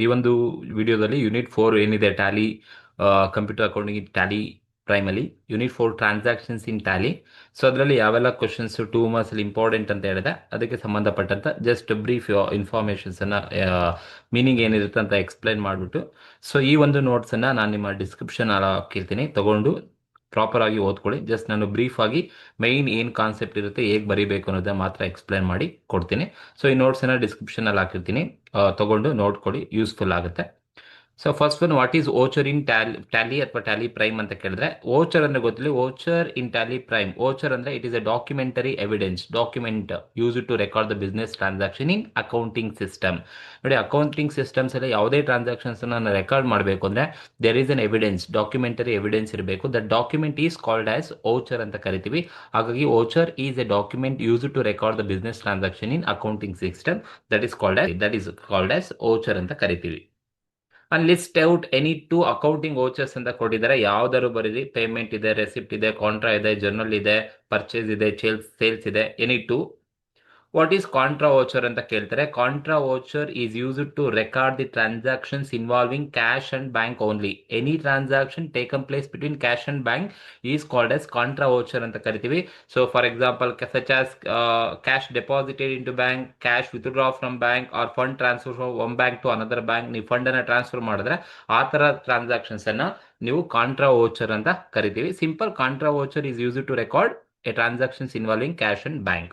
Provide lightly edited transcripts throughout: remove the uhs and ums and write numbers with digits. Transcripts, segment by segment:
ಈ ಒಂದು ವಿಡಿಯೋದಲ್ಲಿ ಯೂನಿಟ್ 4 ಏನಿದೆ ಟ್ಯಾಲಿ ಕಂಪ್ಯೂಟರ್ ಅಕೌಂಟಿಂಗ್ ಟ್ಯಾಲಿ ಪ್ರೈಮಲ್ಲಿ unit 4 transactions in Tally. So ಅದರಲ್ಲಿ ಯಾವೆಲ್ಲ ಕ್ವಶನ್ಸ್ 2 ಮಾರ್ಕ್ಸ್ ಅಲ್ಲಿ ಇಂಪಾರ್ಟೆಂಟ್ ಅಂತ ಹೇಳಿದೆ ಅದಕ್ಕೆ ಸಂಬಂಧಪಟ್ಟಂತ ಜಸ್ಟ್ ಬ್ರೀಫ್ ಇನ್ಫಾರ್ಮೇಶನ್ಸ್ ಅನ್ನ ಮೀನಿಂಗ್ ಏನಿರುತ್ತೆ ಅಂತ ಎಕ್ಸ್ಪ್ಲೈನ್ ಮಾಡಿಬಿಟ್ಟು, ಸೊ ಈ ಒಂದು ನೋಟ್ಸ್ ಅನ್ನ ನಾನು ನಿಮ್ಮ ಡಿಸ್ಕ್ರಿಪ್ಷನ್ ಹಾಕಿರ್ತೀನಿ, ತಗೊಂಡು ಪ್ರಾಪರ್ ಆಗಿ ಓದ್ಕೊಳ್ಳಿ. ಜಸ್ಟ್ ನಾನು ಬ್ರೀಫ್ ಆಗಿ ಮೈನ್ ಏನು ಕಾನ್ಸೆಪ್ಟ್ ಇರುತ್ತೆ, ಹೇಗೆ ಬರೀಬೇಕು ಅನ್ನೋದನ್ನ ಮಾತ್ರ ಎಕ್ಸ್ಪ್ಲೈನ್ ಮಾಡಿ ಕೊಡ್ತೀನಿ. ಸೊ ಈ ನೋಟ್ಸನ್ನ ಡಿಸ್ಕ್ರಿಪ್ಷನಲ್ಲಿ ಹಾಕಿರ್ತೀನಿ, ತಗೊಂಡು ನೋಡ್ಕೊಳ್ಳಿ, ಯೂಸ್ಫುಲ್ ಆಗುತ್ತೆ. So first one, what is voucher in Tally ಅಥವಾ ಟ್ಯಾಲಿ ಪ್ರೈಮ್ ಅಂತ ಕೇಳಿದ್ರೆ, ಓಚರ್ ಅಂದ್ರೆ ಗೊತ್ತಿಲ್ಲ. Voucher in Tally Prime, voucher ಅಂದ್ರೆ it is a documentary evidence, document use to record the business transaction in accounting system. ನೋಡಿ, accounting systems ಅಲ್ಲಿ ಯಾವುದೇ transactions ಅನ್ನ ರೆಕಾರ್ಡ್ ಮಾಡಬೇಕು ಅಂದ್ರೆ there is an evidence, documentary evidence ಇರಬೇಕು. That document is called as voucher ಅಂತ ಕರಿತೀವಿ. ಹಾಗಾಗಿ voucher is A document use to record the business transaction in accounting system. That is called as voucher ಅಂತ ಕರಿತೀವಿ. And list out any two accounting vouchers ಅಂತ ಕೊಟ್ಟಿದ್ದಾರೆ. ಯಾವ್ದಾದ್ರು ಬರೀರಿ. Payment ಇದೆ, ರೆಸಿಪ್ಟ್ ಇದೆ, ಕಾಂಟ್ರಾ ಇದೆ, ಜರ್ನಲ್ ಇದೆ, ಪರ್ಚೇಸ್ ಇದೆ, ಸೇಲ್ಸ್ ಇದೆ, any two. What is contra voucher ಅಂತ ಕೇಳ್ತಾರೆ. Contra voucher is used to record the transactions involving cash and bank only. Any transaction taken place between cash and bank is called as contra voucher ಅಂತ ಕರಿತೀವಿ. So for example, such as cash deposited in to bank, cash withdraw from bank, or fund transfer from one bank to another bank. ನೀವು fund ಅನ್ನ transfer ಮಾಡಿದ್ರೆ ಆ ತರ transactions ಅನ್ನ ನೀವು contra voucher ಅಂತ ಕರಿತೀವಿ. Simple, contra voucher is used to record a transactions involving cash and bank.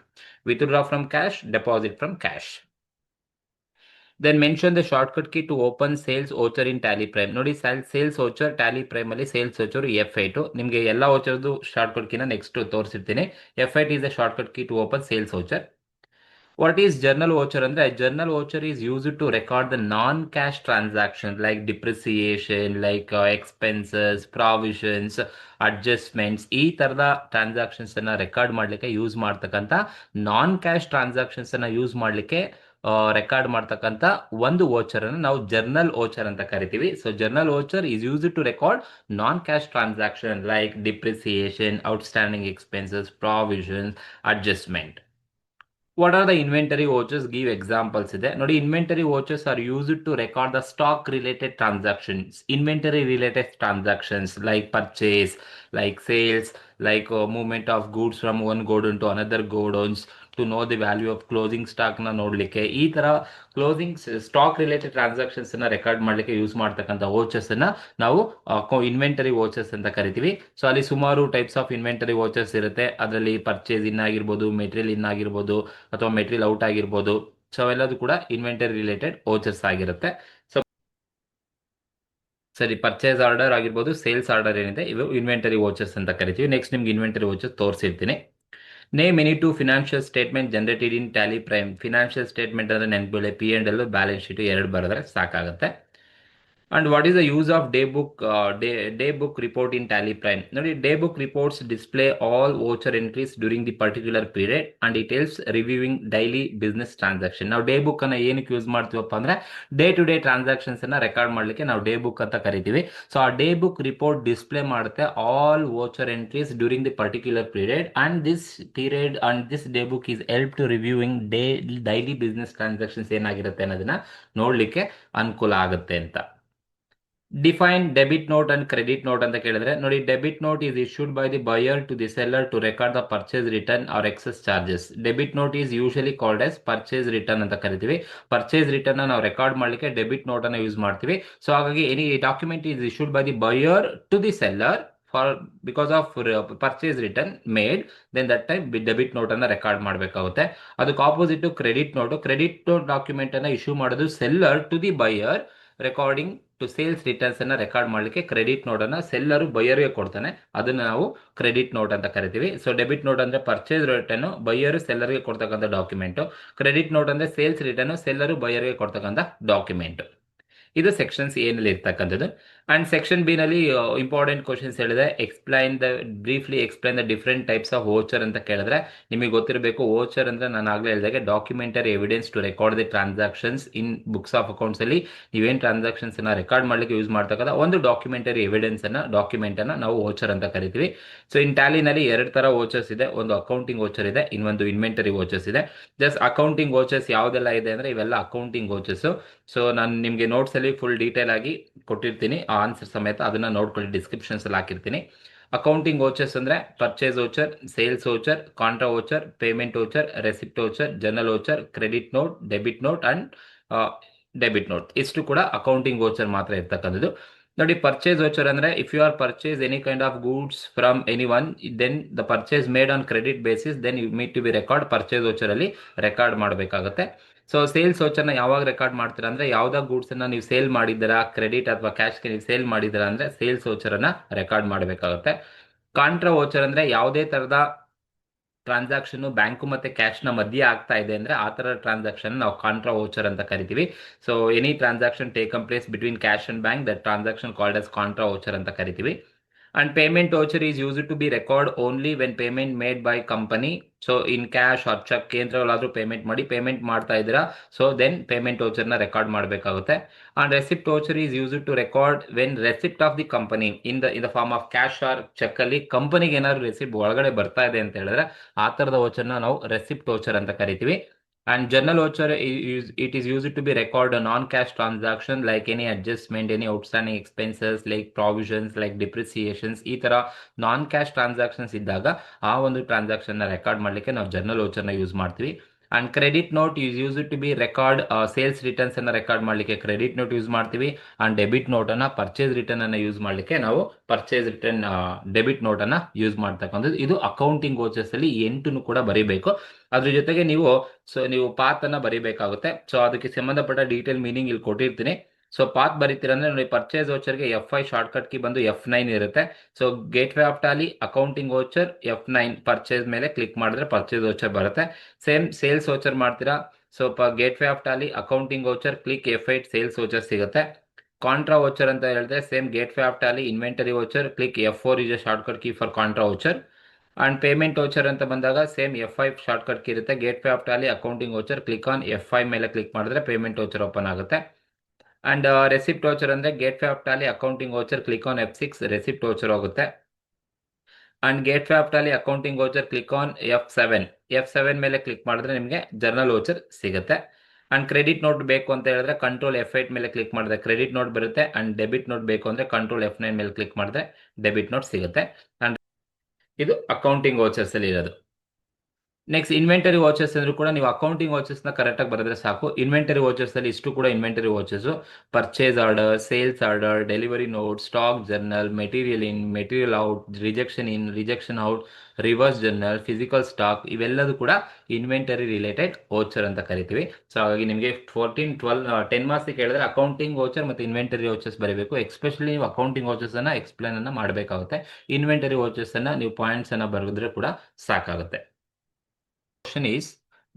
Withdraw from cash, deposit from cash. Then mention the shortcut key to open sales voucher in Tally Prime. ನೋಡಿ, sales voucher Tally Prime ಅಲ್ಲಿ sales voucher F8. ನಿಮಗೆ ಎಲ್ಲ ವೋಚರ್ದು shortcut ಕೀನ next ತೋರಿಸಿರ್ತೀನಿ. F8 is a shortcut key to open sales voucher. What is journal voucher ಅಂದ್ರೆ, journal voucher is used to record the non-cash transactions like depreciation, like expenses, provisions, adjustments. ಈ ತರದ transactions ಅನ್ನ record ಮಾಡ್ಲಿಕ್ಕೆ use ಮಾಡ್ತಕ್ಕಂಥ, non cash transactions ಅನ್ನ use ಮಾಡ್ಲಿಕ್ಕೆ record ಮಾಡ್ತಕ್ಕಂಥ ಒಂದು ವೋಚರ್ ಅನ್ನು ನಾವು ಜರ್ನಲ್ ವೋಚರ್ ಅಂತ ಕರಿತೀವಿ. So journal voucher is used to record non cash transaction like depreciation, outstanding expenses, provisions, adjustment. What are the inventory vouchers? Give examples ಇದೆ ನೋಡಿ. Inventory vouchers are used to record the stock related transactions. Inventory related transactions like purchase, like sales, like movement of goods from one godown to another godowns, to know the value of closing stock ನ ನೋಡ್ಲಿಕ್ಕೆ, ಈ ತರ closing stock related transactions ಅನ್ನ record ಮಾಡ್ಲಿಕ್ಕೆ use ಮಾಡ್ತಕ್ಕಂಥ vouchers ಅನ್ನ ನಾವು inventory vouchers ಅಂತ ಕರಿತೀವಿ. ಸೊ ಅಲ್ಲಿ ಸುಮಾರು ಟೈಪ್ಸ್ ಆಫ್ ಇನ್ವೆಂಟರಿ ವೋಚರ್ಸ್ ಇರುತ್ತೆ. ಅದರಲ್ಲಿ ಪರ್ಚೇಸ್ ಇನ್ ಆಗಿರ್ಬೋದು, ಮೆಟೀರಿಯಲ್ ಇನ್ ಆಗಿರ್ಬೋದು, ಅಥವಾ ಮೆಟೀರಿಯಲ್ ಔಟ್ ಆಗಿರ್ಬೋದು. ಸೊ ಅವೆಲ್ಲದು ಕೂಡ ಇನ್ವೆಂಟರಿ ರಿಲೇಟೆಡ್ ವೋಚರ್ಸ್ ಆಗಿರುತ್ತೆ. ಸೊ ಸರಿ, ಪರ್ಚೇಸ್ ಆರ್ಡರ್ ಆಗಿರ್ಬೋದು, ಸೇಲ್ಸ್ ಆರ್ಡರ್ ಏನಿದೆ, ಇವು ಇನ್ವೆಂಟರಿ ವೋಚರ್ಸ್ ಅಂತ ಕರಿತೀವಿ. ನೆಕ್ಸ್ಟ್ ನಿಮ್ಗೆ ಇನ್ವೆಂಟರಿ ವೋಚರ್ಸ್ ತೋರಿಸಿರ್ತೀನಿ. Name any two financial statement generated in Tally Prime. Financial statement ಅಂದ್ರೆ ನೆನಪುಗಳೇ P&L, ಬ್ಯಾಲೆನ್ಸ್ ಶೀಟ್ ಎರಡು ಬರೆದ್ರೆ ಸಾಕಾಗುತ್ತೆ. And what is the use of day book report in Tally Prime? ನೋಡಿ, day book reports display all voucher entries during the particular period and it helps reviewing daily business transaction. ನಾವು day book ಅನ್ನ ಏನಕ್ಕೆ use ಮಾಡ್ತೀವಪ್ಪ ಅಂದ್ರೆ, day to day transactions ಅನ್ನ record ಮಾಡ್ಲಿಕ್ಕೆ ನಾವು day book ಅಂತ ಕರಿತೀವಿ. ಸೊ ಆ ಡೇ ಬುಕ್ ರಿಪೋರ್ಟ್ ಡಿಸ್ಪ್ಲೇ ಮಾಡುತ್ತೆ all voucher entries during the particular period, and this day book is help to reviewing daily business transactions ಏನಾಗಿರುತ್ತೆ ಅನ್ನೋದನ್ನ ನೋಡ್ಲಿಕ್ಕೆ ಅನುಕೂಲ ಆಗುತ್ತೆ ಅಂತ. Define debit note and credit note ಅಂತ ಕೇಳಿದ್ರೆ ನೋಡಿ, debit note is issued by the buyer to the seller to record the purchase return or excess charges. Debit note is usually called as purchase return ಅಂತ ಕರಿತೀವಿ. Purchase return ನಾವು record ಮಾಡಲಿಕ್ಕೆ debit note ಅನ್ನು use ಮಾಡ್ತೀವಿ. So ಹಾಗಾಗಿ any document is issued by the buyer to the seller for because of purchase return made, then that time debit note ಅನ್ನ record ಮಾಡಬೇಕಾಗುತ್ತೆ. ಅದಕ್ಕೆ opposite credit note. Credit note document ಅನ್ನ issue ಮಾಡೋದು seller to the buyer recording to sales returns ಅನ್ನ record ಮಾಡಲಿಕ್ಕೆ credit note ಅನ್ನ seller ಬೈಯರ್ಗೆ ಕೊಡ್ತಾನೆ, ಅದನ್ನ ನಾವು ಕ್ರೆಡಿಟ್ ನೋಟ್ ಅಂತ ಕರಿತೀವಿ. ಸೊ ಡೆಬಿಟ್ ನೋಟ್ ಅಂದ್ರೆ ಪರ್ಚೇಸ್ ರಿಟರ್ನ್, ಬೈಯರ್ ಸೆಲ್ಲರ್ಗೆ ಕೊಡ್ತಕ್ಕಂಥ ಡಾಕ್ಯುಮೆಂಟ್. ಕ್ರೆಡಿಟ್ ನೋಟ್ ಅಂದ್ರೆ ಸೇಲ್ಸ್ ರಿಟರ್ನ್, ಸೆಲ್ಲರು ಬೈಯರ್ಗೆ ಕೊಡ್ತಕ್ಕಂಥ ಡಾಕ್ಯುಮೆಂಟ್. ಇದು ಸೆಕ್ಷನ್ಸ್ ಏನಲ್ಲಿ ಇರ್ತಕ್ಕಂಥದ್ದು. ಅಂಡ್ ಸೆಕ್ಷನ್ ಬಿ ನಲ್ಲಿ ಇಂಪಾರ್ಟೆಂಟ್ ಕ್ವಶನ್ಸ್ ಹೇಳಿದೆ. Briefly explain the different types of voucher ಅಂತ ಕೇಳಿದ್ರೆ ನಿಮಗೆ ಗೊತ್ತಿರಬೇಕು. ವೋಚರ್ ಅಂದ್ರೆ ನಾನು ಆಗಲೇ ಹೇಳಿದಾಗೆ documentary evidence to record the transactions in books of accounts ಅಲ್ಲಿ ನೀವೇನು ಟ್ರಾನ್ಸಾಕ್ಷನ್ಸ್ ಅನ್ನ ರೆಕಾರ್ಡ್ ಮಾಡ್ಲಿಕ್ಕೆ ಯೂಸ್ ಮಾಡ್ತಕ್ಕಂಥ ಒಂದು ಡಾಕ್ಯುಮೆಂಟರಿ ಎವಿಡೆನ್ಸ್ ಡಾಕ್ಯುಮೆಂಟ್ ಅನ್ನ ನಾವು ವೋಚರ್ ಅಂತ ಕರಿತೀವಿ. ಸೊ ಇನ್ ಟ್ಯಾಲಿನಲ್ಲಿ ಎರಡು ತರ ವೋಚರ್ಸ್ ಇದೆ. ಒಂದು ಅಕೌಂಟಿಂಗ್ ವೋಚರ್ ಇದೆ, ಇನ್ನೊಂದು ಇನ್ವೆಂಟರಿ ವೋಚರ್ಸ್ ಇದೆ. ಜಸ್ಟ್ ಅಕೌಂಟಿಂಗ್ ವೋಚರ್ಸ್ ಯಾವ್ದೆಲ್ಲ ಇದೆ ಅಂದ್ರೆ ಇವೆಲ್ಲ ಅಕೌಂಟಿಂಗ್ ವೋಚರ್ಸ್. ಸೊ ನಾನು ನಿಮಗೆ ನೋಟ್ಸ್ ಅಲ್ಲಿ ಫುಲ್ ಡೀಟೇಲ್ ಆಗಿ ಕೊಟ್ಟಿರ್ತೀನಿ, ಆ ಆನ್ಸರ್ ಸಮೇತ ಅದನ್ನ ನೋಡ್ಕೊಳ್ಳಿ, ಡಿಸ್ಕ್ರಿಪ್ಷನ್ಸ್ ಅಲ್ಲಿ ಹಾಕಿರ್ತೀನಿ. ಅಕೌಂಟಿಂಗ್ ವೋಚರ್ಸ್ ಅಂದ್ರೆ purchase voucher, sales voucher, contra voucher, payment voucher, receipt voucher, general voucher, credit note, debit note and debit note, ಇಷ್ಟು ಕೂಡ ಅಕೌಂಟಿಂಗ್ ವೋಚರ್ ಮಾತ್ರ ಇರ್ತಕ್ಕಂಥದ್ದು. ನೋಡಿ, ಪರ್ಚೇಸ್ ವೋಚರ್ ಅಂದ್ರೆ if you are purchase any kind of goods from any one, then the purchase made on credit basis, then you need to be record purchase voucher ಅಲ್ಲಿ record ಮಾಡಬೇಕಾಗುತ್ತೆ. So sales ವೋಚರ್ನ ಯಾವಾಗ record ಮಾಡ್ತೀರಾ ಅಂದ್ರೆ ಯಾವ್ದಾ goods ಅನ್ನ ನೀವು sale ಮಾಡಿದ್ದೀರಾ, credit ಅಥವಾ ಕ್ಯಾಶ್ಗೆ ನೀವು ಸೇಲ್ ಮಾಡಿದ್ದೀರಾ ಅಂದ್ರೆ ಸೇಲ್ಸ್ ವೋಚರ್ ಅನ್ನ ರೆಕಾರ್ಡ್ ಮಾಡಬೇಕಾಗುತ್ತೆ. ಕಾಂಟ್ರಾ ವೋಚರ್ ಅಂದ್ರೆ ಯಾವುದೇ ತರದ ಟ್ರಾನ್ಸಾಕ್ಷನ್ ಬ್ಯಾಂಕು ಮತ್ತೆ ಕ್ಯಾಶ್ ನ ಮಧ್ಯೆ ಆಗ್ತಾ ಇದೆ ಅಂದ್ರೆ ಆ ತರ ಟ್ರಾನ್ಸಾಕ್ಷನ್ ನಾವು ಕಾಂಟ್ರಾ ವೋಚರ್ ಅಂತ ಕರಿತೀವಿ. So any transaction taken place between cash and bank, that transaction called as contra voucher ಅಂತ ಕರಿತೀವಿ. And payment voucher is used to be record only when payment made by company. So in cash or check ಕೇಂದ್ರಗಳಾದ್ರೂ payment ಮಾಡ್ತಾ ಇದ್ದೀರಾ, so then payment ವೋಚರ್ನ record ಮಾಡಬೇಕಾಗುತ್ತೆ. And receipt voucher is use to record when receipt of the company in the form of cash or cheque ಅಲ್ಲಿ ಕಂಪನಿಗೆ ಏನಾದ್ರು receipt ಒಳಗಡೆ ಬರ್ತಾ ಇದೆ ಅಂತ ಹೇಳಿದ್ರೆ ಆ ತರದ ವೋಚರ್ನ ನಾವು ರೆಸಿಪ್ಟ್ ವೋಚರ್ ಅಂತ ಕರಿತೀವಿ. And journal voucher it is used to be record a non-cash transaction like any adjustment, any outstanding expenses like provisions, like depreciations, ಈ ತರ ನಾನ್ ಕ್ಯಾಶ್ ಟ್ರಾನ್ಸಾಕ್ಷನ್ಸ್ ಇದ್ದಾಗ ಆ ಒಂದು ಟ್ರಾನ್ಸಾಕ್ಷನ್ ನ ರೆಕಾರ್ಡ್ ಮಾಡ್ಲಿಕ್ಕೆ ನಾವು ಜರ್ನಲ್ ವೋಚರ್ ನ ಯೂಸ್ ಮಾಡ್ತೀವಿ. And credit note is use to be record sales returns ಅನ್ನ ರೆಕಾರ್ಡ್ ಮಾಡ್ಲಿಕ್ಕೆ ಕ್ರೆಡಿಟ್ ನೋಟ್ ಯೂಸ್ ಮಾಡ್ತೀವಿ. ಅಂಡ್ ಡೆಬಿಟ್ ನೋಟ್ ಅನ್ನ ಪರ್ಚೇಸ್ ರಿಟರ್ನ್ ಅನ್ನ ಯೂಸ್ ಮಾಡ್ಲಿಕ್ಕೆ ನಾವು ಪರ್ಚೇಸ್ ರಿಟರ್ನ್ ಡೆಬಿಟ್ ನೋಟ್ ಅನ್ನ ಯೂಸ್ ಮಾಡ್ತಕ್ಕಂಥದ್ದು. ಇದು ಅಕೌಂಟಿಂಗ್ ವೋಚರ್ಸ್ ಅಲ್ಲಿ 8 ಕೂಡ ಬರೀಬೇಕು. ಅದ್ರ ಜೊತೆಗೆ ನೀವು ಪಾತ್ ಅನ್ನ ಬರೀಬೇಕಾಗುತ್ತೆ. ಸೊ ಅದಕ್ಕೆ ಸಂಬಂಧಪಟ್ಟ ಡೀಟೇಲ್ ಮೀನಿಂಗ್ ಇಲ್ಲಿ ಕೊಟ್ಟಿರ್ತೀನಿ. ಸೊ ಪಾತ್ ಬರೀತೀರ ಅಂದ್ರೆ ನೋಡಿ, ಪರ್ಚೇಸ್ ವೋಚರ್ಗೆ F5 ಶಾರ್ಟ್ಕಟ್ ಕೀ ಬಂದು F9 ಇರುತ್ತೆ. So gate way of Tally accounting voucher F9 purchase ಮೇಲೆ ಕ್ಲಿಕ್ ಮಾಡಿದ್ರೆ ಪರ್ಚೇಸ್ ವೋಚರ್ ಬರುತ್ತೆ. ಸೇಮ್ ಸೇಲ್ಸ್ ವೋಚರ್ ಮಾಡ್ತೀರಾ, so gate way of Tally accounting voucher click F8 sales voucher ಸಿಗುತ್ತೆ. Contra voucher ಅಂತ ಹೇಳಿದ್ರೆ same gate way of tally inventory voucher click F4 is A shortcut key for contra voucher. And payment voucher ಅಂತ ಬಂದಾಗ same F5 shortcut key ಇರುತ್ತೆ. Gate way of Tally accounting voucher click on F5 ಮೇಲೆ click ಮಾಡಿದ್ರೆ payment voucher open ಆಗುತ್ತೆ. And receipt voucher ಅಂದ್ರೆ gateway of Tally accounting voucher click on F6 receipt voucher ಹೋಗುತ್ತೆ. And gateway of Tally accounting voucher click on F7 ಮೇಲೆ click ಮಾಡಿದ್ರೆ ನಿಮಗೆ journal voucher ಸಿಗುತ್ತೆ. And credit note ಬೇಕು ಅಂತ ಹೇಳಿದ್ರೆ ಕಂಟ್ರೋಲ್ F8 ಮೇಲೆ ಕ್ಲಿಕ್ ಮಾಡಿದ್ರೆ ಕ್ರೆಡಿಟ್ ನೋಟ್ ಬರುತ್ತೆ. ಅಂಡ್ ಡೆಬಿಟ್ ನೋಟ್ ಬೇಕು ಅಂದ್ರೆ ಕಂಟ್ರೋಲ್ F9 ಮೇಲೆ ಕ್ಲಿಕ್ ಮಾಡಿದ್ರೆ ಡೆಬಿಟ್ ನೋಟ್ ಸಿಗುತ್ತೆ. ಅಂಡ್ ಇದು ಅಕೌಂಟಿಂಗ್ ವೋಚರ್ಸ್ ಅಲ್ಲಿ ಇರೋದು. ನೆಕ್ಸ್ಟ್ ಇನ್ವೆಂಟರಿ ವಾಚರ್ಸ್ ಅಂದ್ರೂ ಕೂಡ ನೀವು ಅಕೌಂಟಿಂಗ್ ವಾಚರ್ಸ್ ನ ಕರೆಕ್ಟ್ ಆಗಿ ಬರೆದ್ರೆ ಸಾಕು. ಇನ್ವೆಂಟರಿ ವಾಚರ್ಸ್ ಅಲ್ಲಿ ಇಷ್ಟು ಕೂಡ inventory vouchers: purchase order, sales order, delivery note, stock journal, material in, material out, rejection in, rejection out, reverse journal, physical stock, ಇವೆಲ್ಲದೂ ಕೂಡ ಇನ್ವೆಂಟರಿ ರಿಲೇಟೆಡ್ ವೋಚರ್ ಅಂತ ಕರಿತೀವಿ. ಸೊ ಹಾಗಾಗಿ ನಿಮಗೆ 10 ಮಾರ್ಕ್ಸ್ ಕೇಳಿದ್ರೆ ಅಕೌಂಟಿಂಗ್ ವೋಚರ್ ಮತ್ತು ಇನ್ವೆಂಟರಿ ವೋಚರ್ಸ್ ಬರೀಬೇಕು. Especially ನೀವು ಅಕೌಂಟಿಂಗ್ ವೋಚರ್ಸ್ ಅನ್ನ ಎಕ್ಸ್ಪ್ಲೇನ್ ಅನ್ನ ಮಾಡಬೇಕಾಗುತ್ತೆ. ಇನ್ವೆಂಟರಿ ವೋಚರ್ಸ್ ಅನ್ನ ನೀವು ಪಾಯಿಂಟ್ಸ್ ಅನ್ನ ಬರೆದ್ರೆ ಕೂಡ ಸಾಕಾಗುತ್ತೆ. ಕ್ವಶನ್ ಈಸ್,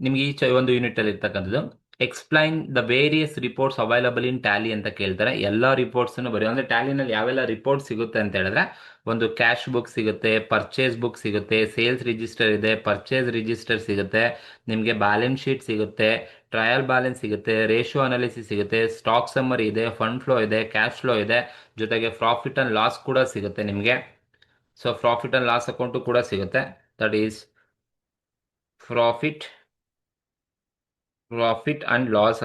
ನಿಮ್ಗೆ ಈ ಒಂದು ಯೂನಿಟ್ ಅಲ್ಲಿ ಇರ್ತಕ್ಕಂಥದ್ದು explain the various reports available in Tally ಅಂತ ಕೇಳ್ತಾರೆ. ಎಲ್ಲಾ ರಿಪೋರ್ಟ್ಸ್ ಅನ್ನು ಬರೀ ಅಂದ್ರೆ ಟ್ಯಾಲಿನಲ್ಲಿ ಯಾವೆಲ್ಲ ರಿಪೋರ್ಟ್ ಸಿಗುತ್ತೆ ಅಂತ ಹೇಳಿದ್ರೆ ಒಂದು ಕ್ಯಾಶ್ ಬುಕ್ ಸಿಗುತ್ತೆ, ಪರ್ಚೇಸ್ ಬುಕ್ ಸಿಗುತ್ತೆ, ಸೇಲ್ಸ್ ರಿಜಿಸ್ಟರ್ ಇದೆ, ಪರ್ಚೇಸ್ ರಿಜಿಸ್ಟರ್ ಸಿಗುತ್ತೆ, ನಿಮಗೆ ಬ್ಯಾಲೆನ್ಸ್ ಶೀಟ್ ಸಿಗುತ್ತೆ, ಟ್ರಯಲ್ ಬ್ಯಾಲೆನ್ಸ್ ಸಿಗುತ್ತೆ, ರೇಷಿಯೋ ಅನಾಲಿಸಿಸ್ ಸಿಗುತ್ತೆ, ಸ್ಟಾಕ್ ಸಮ್ಮರಿ ಇದೆ, ಫಂಡ್ ಫ್ಲೋ ಇದೆ, ಕ್ಯಾಶ್ ಫ್ಲೋ ಇದೆ, ಜೊತೆಗೆ ಪ್ರಾಫಿಟ್ ಅಂಡ್ ಲಾಸ್ ಕೂಡ ಸಿಗುತ್ತೆ ನಿಮಗೆ. So profit and loss account ಕೂಡ ಸಿಗುತ್ತೆ. That is profit and loss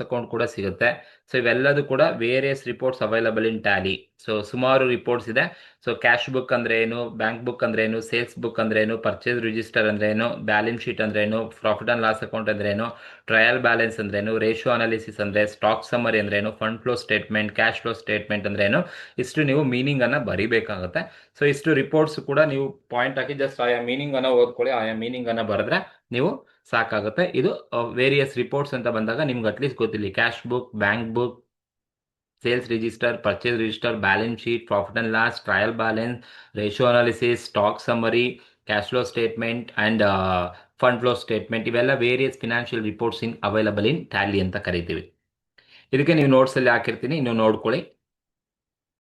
account ಕೂಡ ಸಿಗುತ್ತೆ. ಸೊ ಇವೆಲ್ಲದೂ ಕೂಡ various reports available in Tally. So ಸುಮಾರು ರಿಪೋರ್ಟ್ಸ್ ಇದೆ. ಸೊ ಕ್ಯಾಶ್ ಬುಕ್ ಅಂದ್ರೆ ಏನು, ಬ್ಯಾಂಕ್ ಬುಕ್ ಅಂದ್ರೆ ಏನು, ಸೇಲ್ಸ್ ಬುಕ್ ಅಂದ್ರೆ ಏನು, ಪರ್ಚೇಸ್ ರಿಜಿಸ್ಟರ್ ಅಂದ್ರೆ ಏನು, ಬ್ಯಾಲೆನ್ಸ್ ಶೀಟ್ ಅಂದ್ರೆ ಏನು, ಪ್ರಾಫಿಟ್ ಅಂಡ್ ಲಾಸ್ ಅಕೌಂಟ್ ಅಂದ್ರೆ ಏನು, ಟ್ರಯಲ್ ಬ್ಯಾಲೆನ್ಸ್ ಅಂದ್ರೆ ಏನು, ರೇಷಿಯೋ ಅನಾಲಿಸಿಸ್ ಅಂದ್ರೆ, ಸ್ಟಾಕ್ ಸಮ್ಮರಿ ಅಂದ್ರೆ ಏನು, fund flow statement, cash flow statement ಅಂದ್ರೆ ಏನು, ಇಷ್ಟು ನೀವು ಮೀನಿಂಗ್ ಅನ್ನ ಬರಿಬೇಕಾಗುತ್ತೆ. ಸೊ ಇಷ್ಟು ರಿಪೋರ್ಟ್ಸ್ ಕೂಡ ನೀವು ಪಾಯಿಂಟ್ ಹಾಕಿ ಜಸ್ಟ್ ಆಯಾ ಮೀನಿಂಗ್ ಅನ್ನ ಓದ್ಕೊಳ್ಳಿ. ಆಯಾ ಮೀನಿಂಗ್ ಅನ್ನ ಬರೆದ್ರೆ ನೀವು ಸಾಕಾಗುತ್ತೆ. ಇದು ವೇರಿಯಸ್ ರಿಪೋರ್ಟ್ಸ್ ಅಂತ ಬಂದಾಗ ನಿಮ್ಗೆ ಅಟ್ಲೀಸ್ಟ್ ಗೊತ್ತಿಲ್ಲ, cash book, bank book, sales register, purchase register, balance sheet, profit and loss, trial balance, ratio analysis, stock summary, cash flow statement and fund flow statement, ಇವೆಲ್ಲ various financial reports available in Tally ಅಂತ ಕರಿತೀವಿ. ಇದಕ್ಕೆ ನೀವು ನೋಟ್ಸಲ್ಲಿ ಹಾಕಿರ್ತೀನಿ, ನೀವು ನೋಡ್ಕೊಳ್ಳಿ.